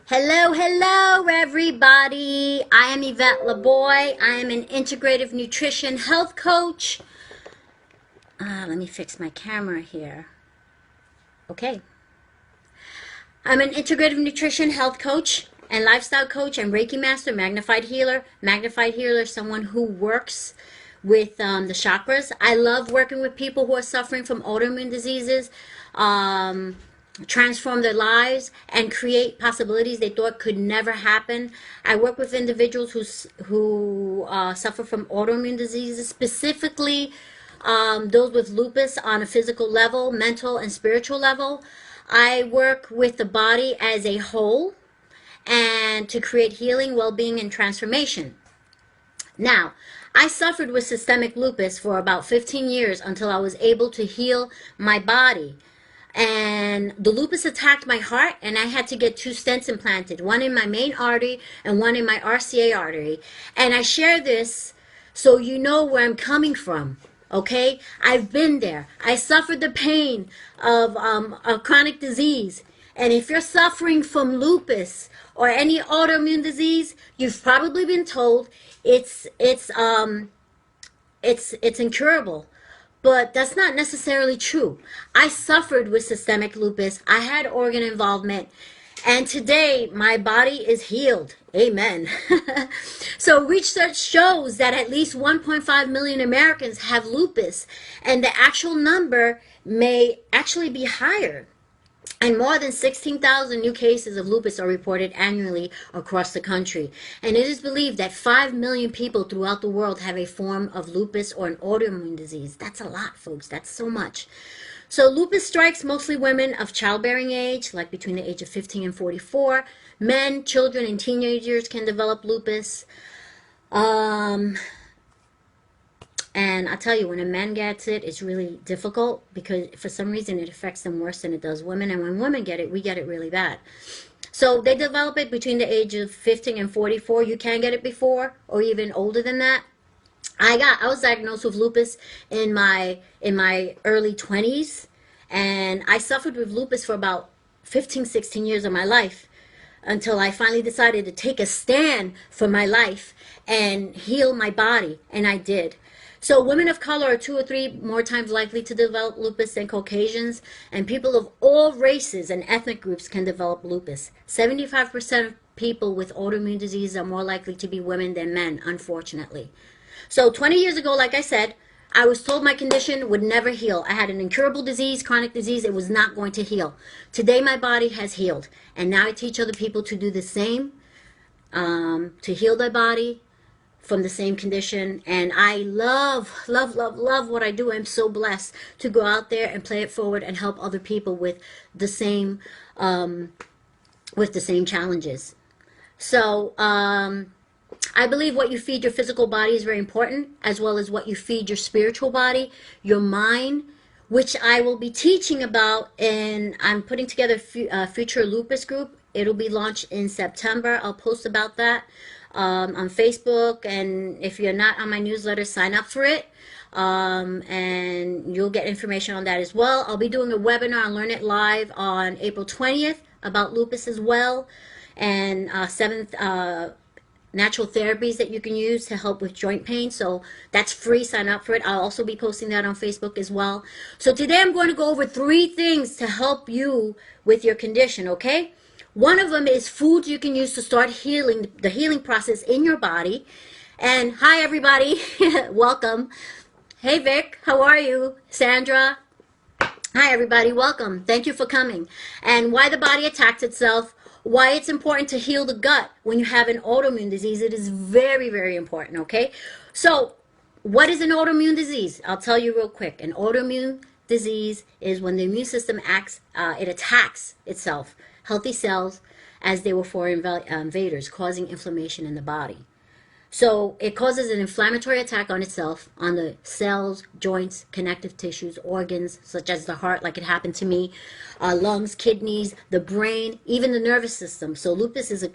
Hello, hello, everybody. I am Yvette LaBoy. I am an integrative nutrition health coach. Let me fix my camera here. Okay. I'm an integrative nutrition health coach and lifestyle coach and Reiki master, magnified healer. Magnified healer is someone who works with the chakras. I love working with people who are suffering from autoimmune diseases, transform their lives and create possibilities they thought could never happen. I work with individuals who suffer from autoimmune diseases, specifically those with lupus on a physical level, mental and spiritual level. I work with the body as a whole and to create healing, well-being, and transformation. Now, I suffered with systemic lupus for about 15 years until I was able to heal my body. And the lupus attacked my heart, and I had to get 2 stents implanted, one in my main artery and one in my RCA artery. And I share this so you know where I'm coming from. Okay, I've been there. I suffered the pain of a chronic disease. And if you're suffering from lupus or any autoimmune disease, you've probably been told it's incurable. But that's not necessarily true. I suffered with systemic lupus. I had organ involvement. And today, my body is healed. Amen. So research shows that at least 1.5 million Americans have lupus. And the actual number may actually be higher. And more than 16,000 new cases of lupus are reported annually across the country. And it is believed that 5 million people throughout the world have a form of lupus or an autoimmune disease. That's a lot, folks. That's so much. So lupus strikes mostly women of childbearing age, like between the age of 15 and 44. Men, children, and teenagers can develop lupus. And I'll tell you, when a man gets it, it's really difficult because for some reason it affects them worse than it does women. And when women get it, we get it really bad. So they develop it between the age of 15 and 44. You can get it before or even older than that. I was diagnosed with lupus in my early 20s, and I suffered with lupus for about 15, 16 years of my life until I finally decided to take a stand for my life and heal my body, and I did. So women of color are 2 or 3 more times likely to develop lupus than Caucasians, and people of all races and ethnic groups can develop lupus. 75% of people with autoimmune disease are more likely to be women than men, unfortunately. So 20 years ago, like I said, I was told my condition would never heal. I had an incurable disease, chronic disease. It was not going to heal. Today, my body has healed. And now I teach other people to do the same, to heal their body from the same condition. And I love, love, love, love what I do. I'm so blessed to go out there and play it forward and help other people with the same challenges. So, I believe what you feed your physical body is very important, as well as what you feed your spiritual body, your mind, which I will be teaching about, and I'm putting together a future lupus group. It'll be launched in September. I'll post about that on Facebook, and if you're not on my newsletter, sign up for it, and you'll get information on that as well. I'll be doing a webinar on Learn It Live on April 20th about lupus as well, and 7th natural therapies that you can use to help with joint pain. So that's free. Sign up for it. I'll also be posting that on Facebook as well. So today I'm going to go over 3 things to help you with your condition, okay? One of them is foods you can use to start healing, the healing process in your body. And hi, everybody. Welcome. Hey, Vic. How are you? Sandra. Hi, everybody. Welcome. Thank you for coming. And why the body attacks itself. Why it's important to heal the gut when you have an autoimmune disease. It is very, very important, okay? So, what is an autoimmune disease? I'll tell you real quick. An autoimmune disease is when the immune system it attacks itself, healthy cells, as they were foreign invaders, causing inflammation in the body. So it causes an inflammatory attack on itself, on the cells, joints, connective tissues, organs, such as the heart, like it happened to me, lungs, kidneys, the brain, even the nervous system. So lupus is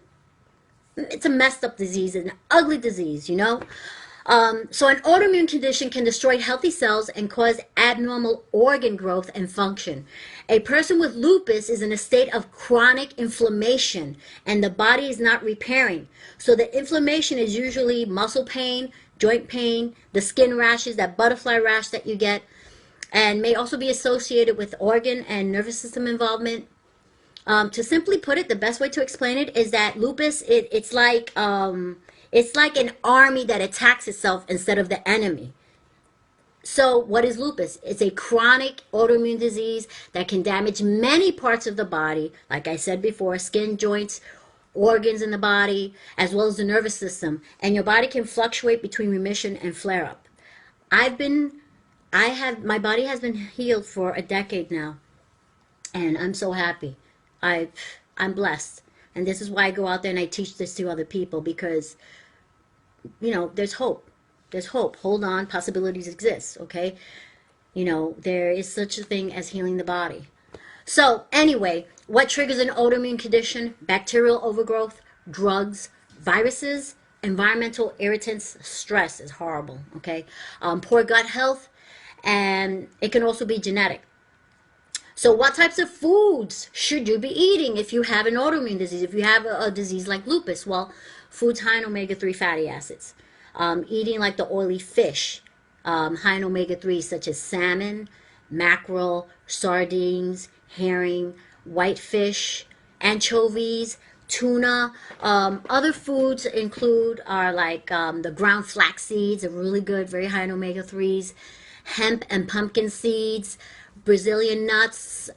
it's a messed up disease, an ugly disease, you know. So an autoimmune condition can destroy healthy cells and cause abnormal organ growth and function. A person with lupus is in a state of chronic inflammation and the body is not repairing. So the inflammation is usually muscle pain, joint pain, the skin rashes, that butterfly rash that you get, and may also be associated with organ and nervous system involvement. To simply put it, the best way to explain it is that lupus, it's like an army that attacks itself instead of the enemy. So what is lupus? It's a chronic autoimmune disease that can damage many parts of the body, like I said before, skin, joints, organs in the body, as well as the nervous system. And your body can fluctuate between remission and flare up. My body has been healed for a decade now, and I'm so happy. I'm blessed. And this is why I go out there and I teach this to other people, because there's hope. There's hope. Hold on. Possibilities exist. Okay. There is such a thing as healing the body. So anyway, what triggers an autoimmune condition? Bacterial overgrowth, drugs, viruses, environmental irritants. Stress is horrible. Okay. Poor gut health, and it can also be genetic. So what types of foods should you be eating if you have an autoimmune disease, if you have a disease like lupus? Well, foods high in omega-3 fatty acids. Eating like the oily fish, high in omega-3 such as salmon, mackerel, sardines, herring, whitefish, anchovies, tuna. Other foods are like the ground flax seeds are really good, very high in omega-3s, hemp and pumpkin seeds, Brazilian nuts,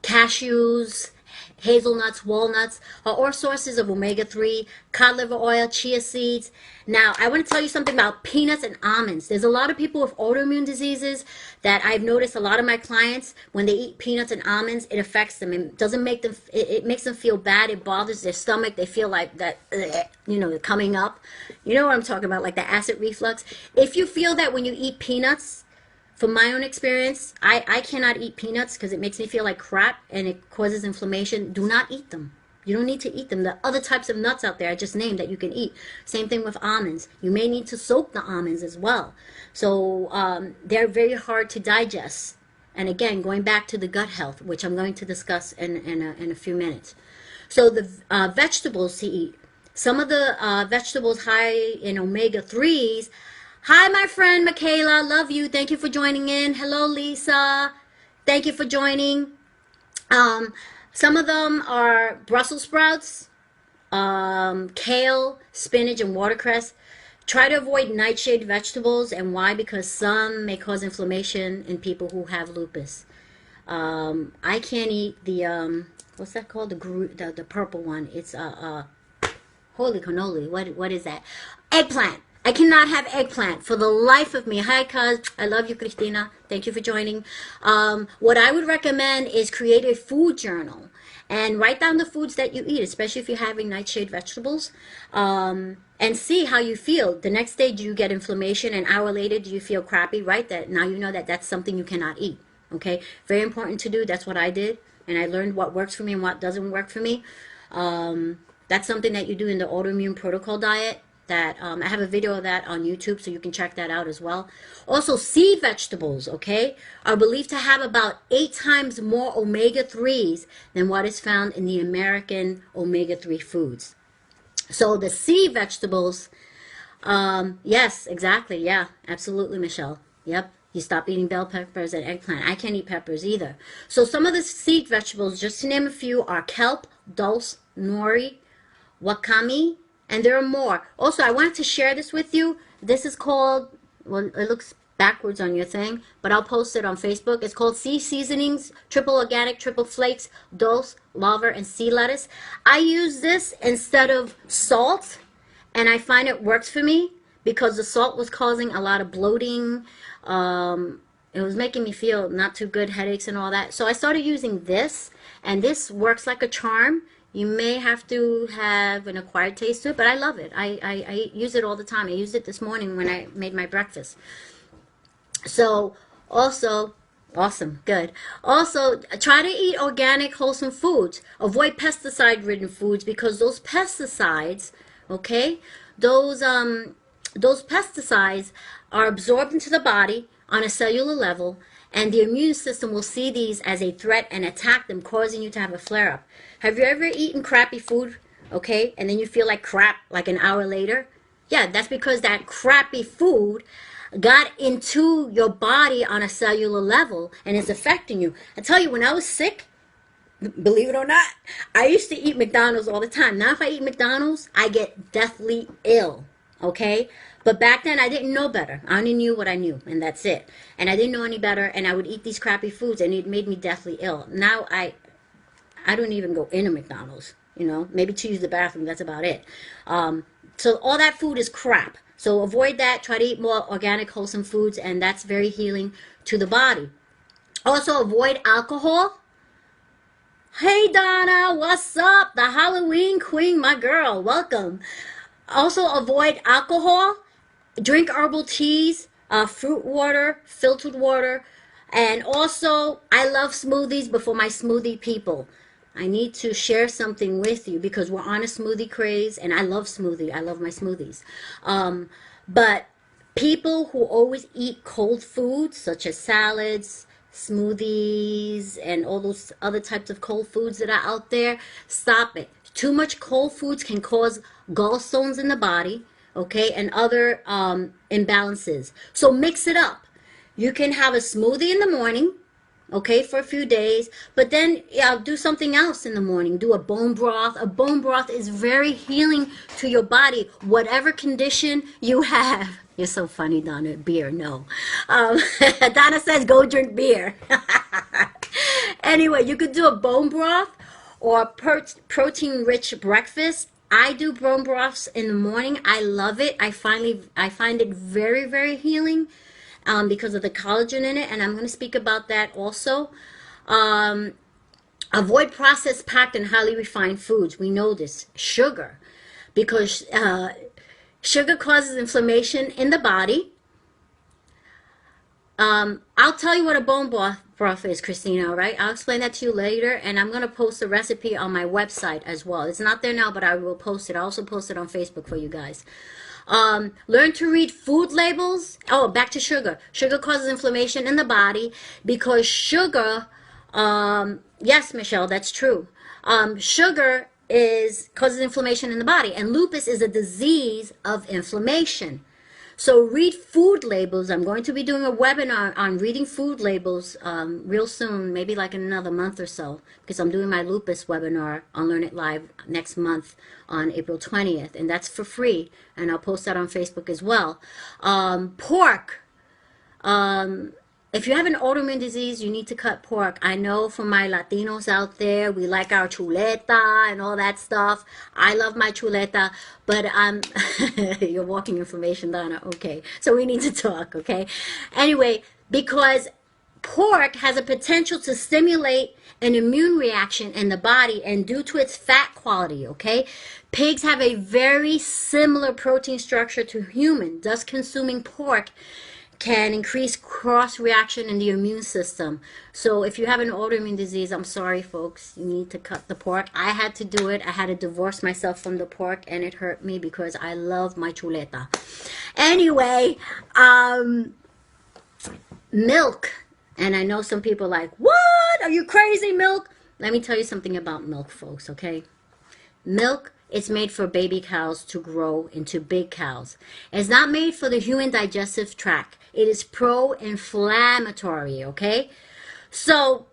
cashews, hazelnuts, walnuts are all sources of omega-3, cod liver oil, chia seeds. Now, I want to tell you something about peanuts and almonds. There's a lot of people with autoimmune diseases that I've noticed a lot of my clients, when they eat peanuts and almonds, it affects them. It doesn't make them, it makes them feel bad. It bothers their stomach. They feel like that, coming up. You know what I'm talking about, like the acid reflux. If you feel that when you eat peanuts, from my own experience, I cannot eat peanuts because it makes me feel like crap and it causes inflammation. Do not eat them. You don't need to eat them. The other types of nuts out there I just named that you can eat. Same thing with almonds. You may need to soak the almonds as well. So they're very hard to digest. And again, going back to the gut health, which I'm going to discuss in a few minutes. So the vegetables to eat. Some of the vegetables high in omega-3s. Hi, my friend Michaela. Love you. Thank you for joining in. Hello, Lisa. Thank you for joining. Some of them are Brussels sprouts, kale, spinach, and watercress. Try to avoid nightshade vegetables. And why? Because some may cause inflammation in people who have lupus. I can't eat the, what's that called? The purple one. It's, holy cannoli. What is that? Eggplant. I cannot have eggplant for the life of me. Hi, cuz. I love you, Christina. Thank you for joining. What I would recommend is create a food journal and write down the foods that you eat, especially if you're having nightshade vegetables, and see how you feel. The next day, do you get inflammation? An hour later, do you feel crappy? Write that. Now you know that that's something you cannot eat. Okay? Very important to do. That's what I did. And I learned what works for me and what doesn't work for me. That's something that you do in the autoimmune protocol diet. That I have a video of that on YouTube, so you can check that out as well. Also, sea vegetables, okay, are believed to have about 8 times more omega-3s than what is found in the American omega-3 foods. So the sea vegetables, yes, exactly, yeah, absolutely, Michelle. Yep, you stop eating bell peppers and eggplant. I can't eat peppers either. So some of the sea vegetables, just to name a few, are kelp, dulse, nori, wakame, and there are more. Also, I wanted to share this with you. This is called, well, it looks backwards on your thing, but I'll post it on Facebook. It's called Sea Seasonings, Triple Organic, Triple Flakes, Dulse, Laver, and Sea Lettuce. I use this instead of salt, and I find it works for me because the salt was causing a lot of bloating. It was making me feel not too good, headaches and all that. So I started using this, and this works like a charm. You may have to have an acquired taste to it, but I love it. I use it all the time. I used it this morning when I made my breakfast. So also, awesome, good. Also, try to eat organic, wholesome foods. Avoid pesticide-ridden foods because those pesticides, okay, those pesticides are absorbed into the body on a cellular level, and the immune system will see these as a threat and attack them, causing you to have a flare-up. Have you ever eaten crappy food, okay, and then you feel like crap like an hour later? Yeah, that's because that crappy food got into your body on a cellular level and is affecting you. I tell you, when I was sick, believe it or not, I used to eat McDonald's all the time. Now if I eat McDonald's, I get deathly ill, okay? But back then I didn't know better. I only knew what I knew, and that's it. And I didn't know any better, and I would eat these crappy foods, and it made me deathly ill. Now I don't even go into McDonald's, you know, maybe to use the bathroom, that's about it. So all that food is crap. So avoid that. Try to eat more organic, wholesome foods, and that's very healing to the body. Also, avoid alcohol. Hey Donna, what's up? The Halloween Queen, my girl, welcome. Also, avoid alcohol. Drink herbal teas, fruit water, filtered water, and also I love smoothies, but for my smoothie people, I need to share something with you because we're on a smoothie craze, and I love smoothie. I love my smoothies. But people who always eat cold foods, such as salads, smoothies, and all those other types of cold foods that are out there, stop it. Too much cold foods can cause gallstones in the body, okay, and other imbalances. So mix it up. You can have a smoothie in the morning, okay, for a few days, but then do something else in the morning. Do a bone broth. A bone broth is very healing to your body, whatever condition you have. You're so funny, Donna. Beer, no. Donna says go drink beer. Anyway, you could do a bone broth or protein-rich breakfast. I do bone broths in the morning. I love it. I find it very, very healing. Because of the collagen in it, and I'm going to speak about that also. Avoid processed, packed, and highly refined foods. We know this. Sugar, because sugar causes inflammation in the body. I'll tell you what a bone broth is, Christina, all right? I'll explain that to you later, and I'm going to post a recipe on my website as well. It's not there now, but I will post it. I'll also post it on Facebook for you guys. Learn to read food labels. Oh, back to sugar. Sugar causes inflammation in the body because sugar, yes, Michelle, that's true. Sugar causes inflammation in the body, and lupus is a disease of inflammation. So read food labels. I'm going to be doing a webinar on reading food labels real soon, maybe like in another month or so, because I'm doing my lupus webinar on Learn It Live next month on April 20th, and that's for free, and I'll post that on Facebook as well. Pork. If you have an autoimmune disease, you need to cut pork. I know for my Latinos out there, we like our chuleta and all that stuff. I love my chuleta, but you're walking information, Donna. Okay, so we need to talk, okay? Anyway, because pork has a potential to stimulate an immune reaction in the body, and due to its fat quality, okay? Pigs have a very similar protein structure to human, thus consuming pork can increase cross-reaction in the immune system. So if you have an autoimmune disease, I'm sorry, folks, you need to cut the pork. I had to do it. I had to divorce myself from the pork, and it hurt me because I love my chuleta. Anyway, milk. And I know some people are like, what? Are you crazy, milk? Let me tell you something about milk, folks, okay? Milk, it's made for baby cows to grow into big cows. It's not made for the human digestive tract. It is pro-inflammatory, okay? So,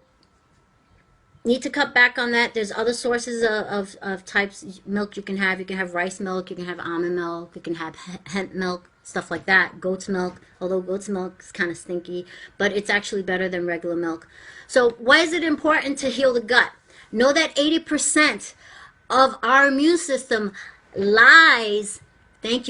need to cut back on that. There's other sources of types of milk you can have. You can have rice milk, you can have almond milk, you can have hemp milk, stuff like that. Goat's milk, although goat's milk is kind of stinky, but it's actually better than regular milk. So, why is it important to heal the gut? Know that 80% of our immune system lies in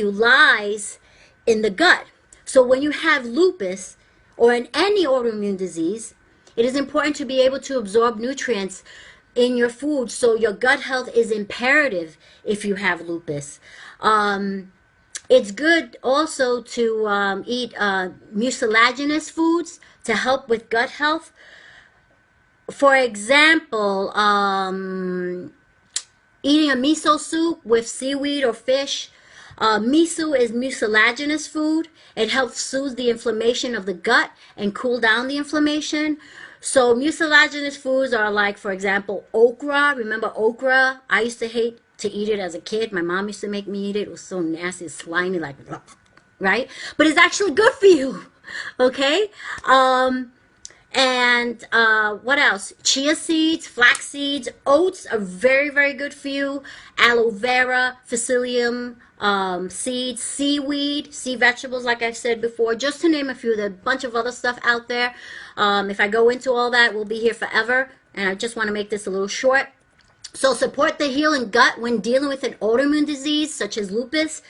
the gut. So when you have lupus or in any autoimmune disease, it is important to be able to absorb nutrients in your food. So your gut health is imperative if you have lupus. It's good also to eat mucilaginous foods to help with gut health. For example, eating a miso soup with seaweed or fish, Miso is mucilaginous food. It helps soothe the inflammation of the gut and cool down the inflammation. So mucilaginous foods are like, for example, okra. Remember okra? I used to hate to eat it as a kid. My mom used to make me eat it. It was so nasty, slimy, like, right? But it's actually good for you. Okay? And what else? Chia seeds, flax seeds, oats are very, very good for you. Aloe vera, psyllium seeds, seaweed, sea vegetables, like I've said before, just to name a few. There are a bunch of other stuff out there. If I go into all that, we'll be here forever. And I just want to make this a little short. So support the healing gut when dealing with an autoimmune disease such as lupus.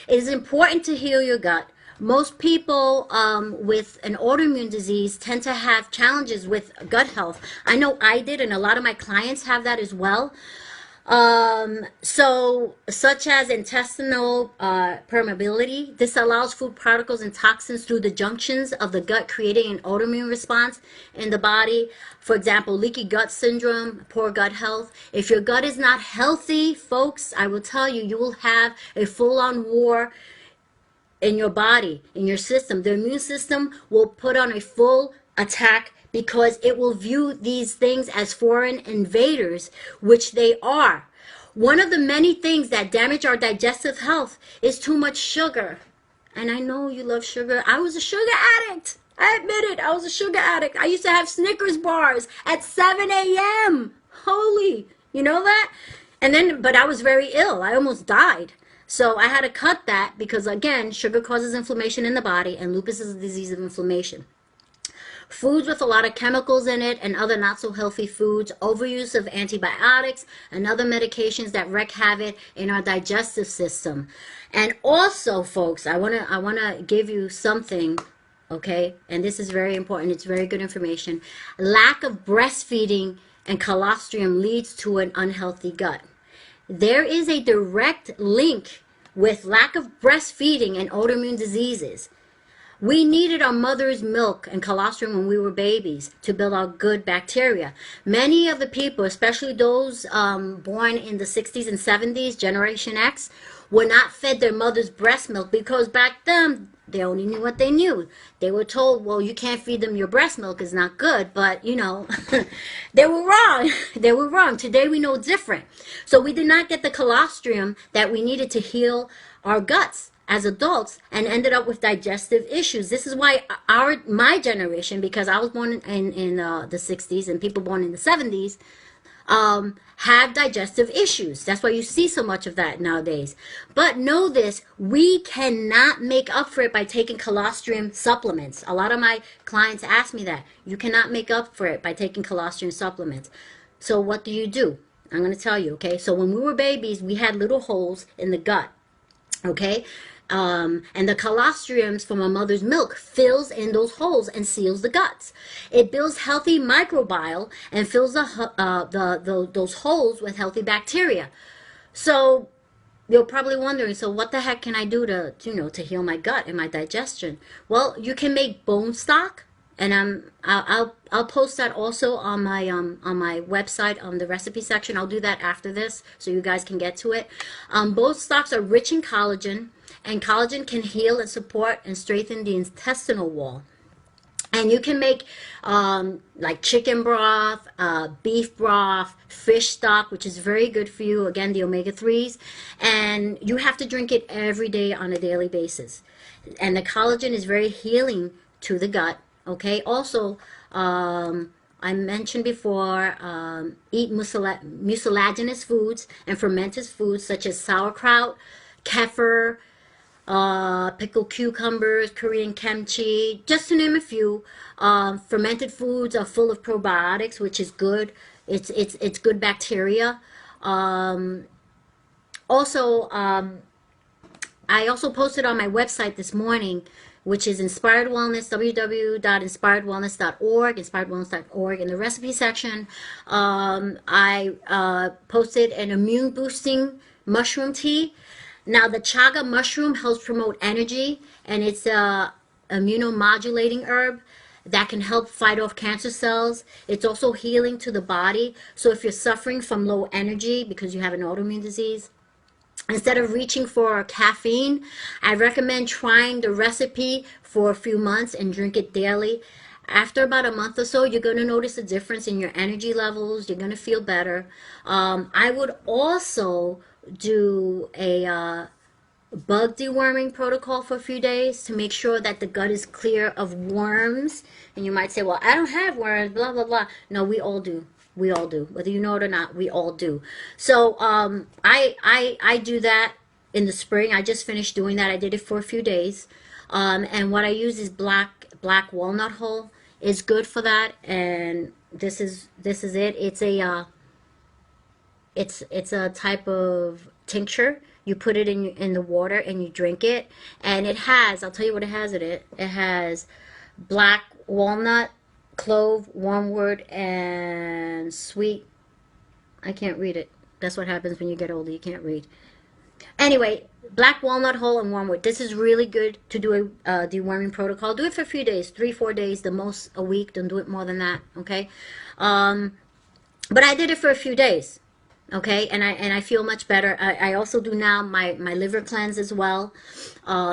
It is important to heal your gut. Most people with an autoimmune disease tend to have challenges with gut health. I know I did, and a lot of my clients have that as well. Such as intestinal permeability. This allows food particles and toxins through the junctions of the gut, creating an autoimmune response in the body. For example, leaky gut syndrome, poor gut health. If your gut is not healthy, folks, I will tell you, you will have a full-on war in your body, in your system. The immune system will put on a full attack because it will view these things as foreign invaders, which they are. One of the many things that damage our digestive health is too much sugar. And I know you love sugar. I was a sugar addict. I admit it. I was a sugar addict. I used to have Snickers bars at 7 a.m. Holy, you know that? But I was very ill. I almost died. So I had to cut that because, again, sugar causes inflammation in the body, and lupus is a disease of inflammation. Foods with a lot of chemicals in it and other not so healthy foods, overuse of antibiotics and other medications that wreak havoc in our digestive system. And also, folks, I wanna give you something, okay? And this is very important. It's very good information. Lack of breastfeeding and colostrum leads to an unhealthy gut. There is a direct link with lack of breastfeeding and autoimmune diseases. We needed our mother's milk and colostrum when we were babies to build our good bacteria. Many of the people, especially those born in the 60s and 70s, Generation X, were not fed their mother's breast milk because back then they only knew what they knew. They were told, well, you can't feed them your breast milk, is not good. But, you know, they were wrong. They were wrong. Today we know different. So we did not get the colostrum that we needed to heal our guts as adults and ended up with digestive issues. This is why my generation, because I was born in the 60s and people born in the 70s, have digestive issues. That's why you see so much of that nowadays. But know this, we cannot make up for it by taking colostrum supplements. A lot of my clients ask me that. You cannot make up for it by taking colostrum supplements. So what do? I'm going to tell you, okay? So when we were babies, we had little holes in the gut, okay? And the colostrums from a mother's milk fills in those holes and seals the guts. It builds healthy microbiome and fills those holes with healthy bacteria. So you're probably wondering, so what the heck can I do to heal my gut and my digestion? Well, you can make bone stock, and I'll post that also on my website on the recipe section. I'll do that after this so you guys can get to it. Bone stocks are rich in collagen. And collagen can heal and support and strengthen the intestinal wall. And you can make like chicken broth, beef broth, fish stock, which is very good for you. Again, the omega-3s. And you have to drink it every day on a daily basis. And the collagen is very healing to the gut. Okay. Also, I mentioned before, eat mucilaginous foods and fermented foods such as sauerkraut, kefir, pickled cucumbers, Korean kimchi, just to name a few. Fermented foods are full of probiotics, which is good. It's good bacteria. I also posted on my website this morning, which is Inspired Wellness, www.inspiredwellness.org, in the recipe section. I posted an immune boosting mushroom tea. Now, the chaga mushroom helps promote energy, and it's a immunomodulating herb that can help fight off cancer cells. It's also healing to the body. So if you're suffering from low energy because you have an autoimmune disease, Instead of reaching for caffeine, I recommend trying the recipe for a few months and drink it daily. After about a month or so, you're going to notice a difference in your energy levels. You're going to feel better. I would also do a bug deworming protocol for a few days to make sure that the gut is clear of worms. And you might say, well, I don't have worms, blah, blah, blah. No, we all do. We all do. Whether you know it or not, we all do. So I do that in the spring. I just finished doing that. I did it for a few days. And what I use is black walnut hull. It's good for that. And this is it. It's a type of tincture. You put it in the water and you drink it, and it has, I'll tell you what it has in it. It has black walnut, clove, wormwood, and sweet. I can't read it. That's what happens when you get older. You can't read. Anyway, black walnut hull and wormwood. This is really good to do a deworming protocol. Do it for a few days, 3-4 days, the most a week. Don't do it more than that. Okay. But I did it for a few days. Okay, and I feel much better. I also do now my liver cleanse as well,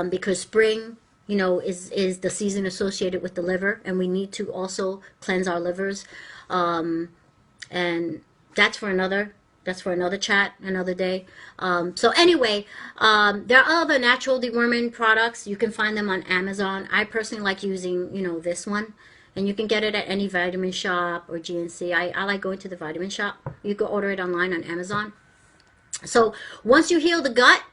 because spring, you know, is the season associated with the liver, and we need to also cleanse our livers. And that's for another chat, another day. So anyway, there are other natural deworming products. You can find them on Amazon. I personally like using, you know, this one. And you can get it at any vitamin shop or GNC. I like going to the vitamin shop. You can order it online on Amazon. So once you heal the gut,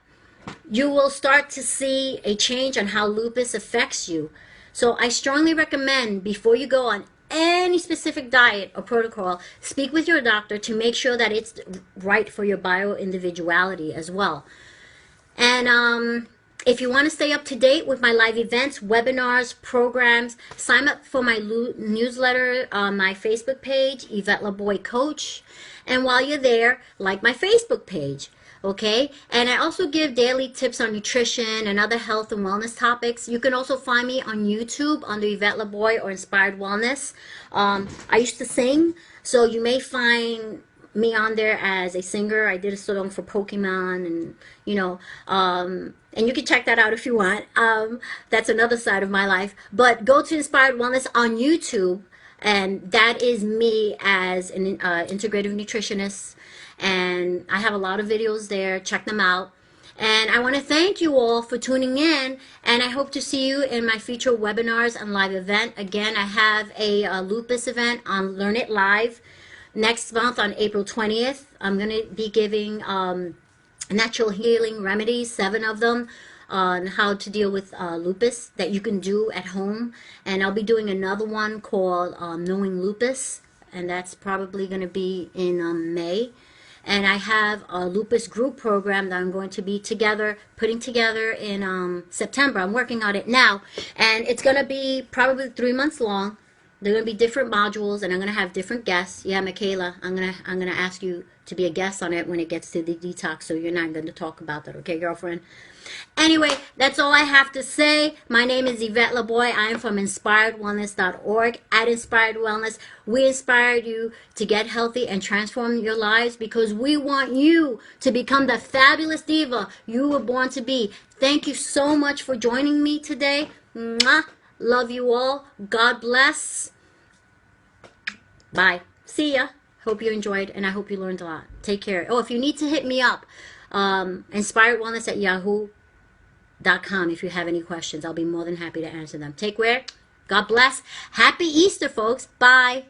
you will start to see a change on how lupus affects you. So I strongly recommend, before you go on any specific diet or protocol, speak with your doctor to make sure that it's right for your bio-individuality as well. And if you want to stay up to date with my live events, webinars, programs, sign up for my newsletter on my Facebook page, Yvette LaBoy Coach. And while you're there, like my Facebook page, okay? And I also give daily tips on nutrition and other health and wellness topics. You can also find me on YouTube under Yvette LaBoy or Inspired Wellness. I used to sing, so you may find me on there as a singer. I did a song for Pokemon, and you know, and you can check that out if you want. That's another side of my life. But go to Inspired Wellness on YouTube, and that is me as an integrative nutritionist. And I have a lot of videos there. Check them out. And I want to thank you all for tuning in, and I hope to see you in my future webinars and live event. Again, I have a lupus event on Learn It Live next month on April 20th. I'm going to be giving natural healing remedies, 7 of them, on how to deal with lupus that you can do at home. And I'll be doing another one called Knowing Lupus, and that's probably going to be in May. And I have a lupus group program that I'm going to be putting together in September. I'm working on it now, and it's going to be probably 3 months long. There are going to be different modules, and I'm going to have different guests. Yeah, Michaela, I'm gonna ask you to be a guest on it when it gets to the detox, so you're not going to talk about that, okay, girlfriend? Anyway, that's all I have to say. My name is Yvette LaBoy. I am from InspiredWellness.org. At Inspired Wellness, we inspired you to get healthy and transform your lives because we want you to become the fabulous diva you were born to be. Thank you so much for joining me today. Mwah. Love you all. God bless. Bye. See ya. Hope you enjoyed, and I hope you learned a lot. Take care. Oh, if you need to hit me up, inspiredwellness@yahoo.com if you have any questions. I'll be more than happy to answer them. Take care. God bless. Happy Easter, folks. Bye.